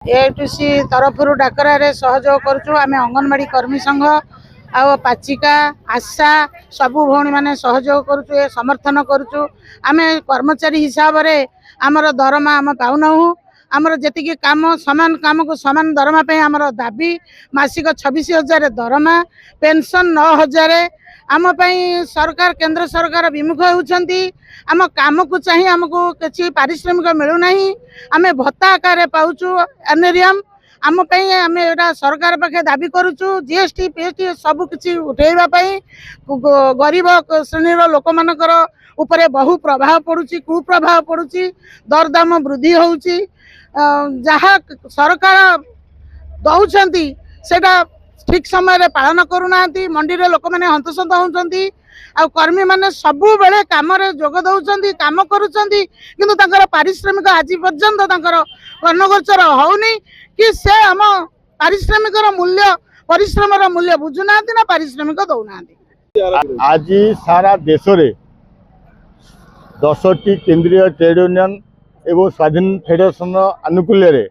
AITC तरफ डाकरारे सहयोग करुचु आमे अंगनवाड़ी कर्मी संघ आ पाचिका आशा सबू भौणी माने सहयोग करुचु ए समर्थन करुचु आमे कर्मचारी हिसाब रे आमर दरमा आम पाउनहु आमर जेतिकी काम काम को समान दरमा पे आमर दाबी मासिक 26,000 दरमा पेंशन 9,000 आम सरकार केंद्र सरकार विमुख होउछंती आम काम को चाहिए आमको किसी पारिश्रमिक मिलूना आम भत्ता आकार पाचु एनेरियम आम आम एटा सरकार पाखे दाबी करुचु जीएसटी पीएसटी सब किसी उठेबाई गरीब श्रेणी लोक मानकर उपरे बहु प्रभाव पड़ुची कुप्रभाव पड़ुची दरदाम वृद्धि होउची जहाँ सरकार दौरान सेटा ठीक समय पालन करूना मंडी रे लोक मैंने हंतसंत होती आ कर्मी मैंने सबु बेले काम जोग दौरान काम करुँच कि पारिश्रमिक आज पर्यंत कर्णगोचर होनी कि से आम पारिश्रमिक मूल्य परिश्रम मूल्य बुझुना ना पारिश्रमिक दौना। आज सारा देश रे 10टी केंद्रीय ट्रेड यूनियन एवं स्वाधीन फेडरेशन आनुकूल्य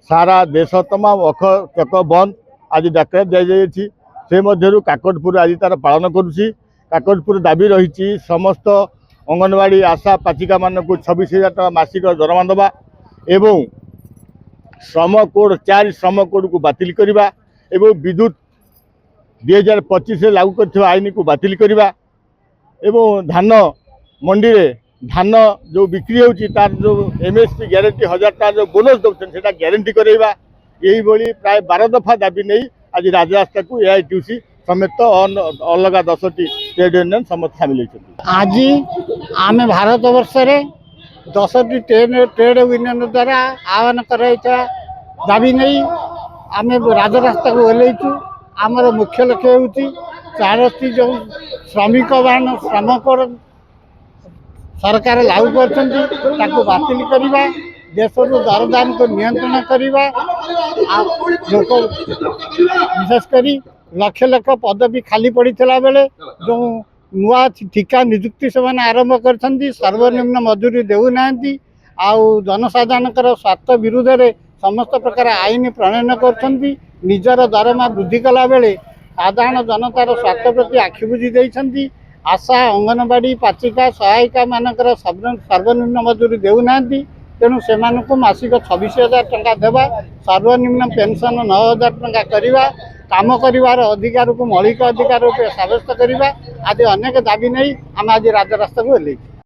सारा देश तमाम अख चक बंद आज डाक्टर दी से मध्यरु काकटपुर आज तार पालन करुँची काकटपुर दाबी रही समस्त अंगनवाड़ी आशा पाचिका मान को 26,000 टका मासिक दरमा दबा एवं श्रम कोड 4 श्रम कोड को बातिल करवा एवं विद्युत 2025 लागू कर आईन को बातिल करवा एवं धान मंडी रे धान जो बिक्री होची तार जो एमएसपी ग्यारंटी 1000 टका जो बोनस दौरान से ग्यारंटी करवा यही भली प्राय 12 दफा दाबी नहीं आज राजरास्ता को एआईटीसी समेत अलग 10टी ट्रेड यूनियन समस्त सामिल होती। आज आम भारत वर्ष रे 10टी ट्रेड यूनियन द्वारा आह्वान कराइता दाबी नहीं आम राजरास्ता को ओह्लैचु आमर मुख्य लक्ष्य होती 4टी जो श्रमिक मान श्रम कोड सरकार लागू कर बातिल करवा देश दरदाम को नियंत्रण करवा लोक विशेषकर लक्ष लक्ष पदवी खाली पड़ा बेले जो नुआ ठिका निजुक्ति से आरंभ कर सर्वनिम्न मजूरी देना आउ जनसाधारण स्वार्थ विरुद्ध रे समस्त प्रकार आईन प्रणयन कर निजर दरमा वृद्धि कला बेले साधारण जनतार स्वार्थ प्रति आखिबुझी देइछंती आशा अंगनवाड़ी पाचिका सहायिका मानकर सर्वनिम्न मजूरी देना तेणु से मासिक 26,000 टका देवा सर्वनिम्न पेंशन 9,000 टका करवा काम कर अधिकार को मौलिक अधिकार रूप सब्यस्त करवा आदि अनेक दाबी नहीं आम आज राजरास्ता को ओह्लैछु।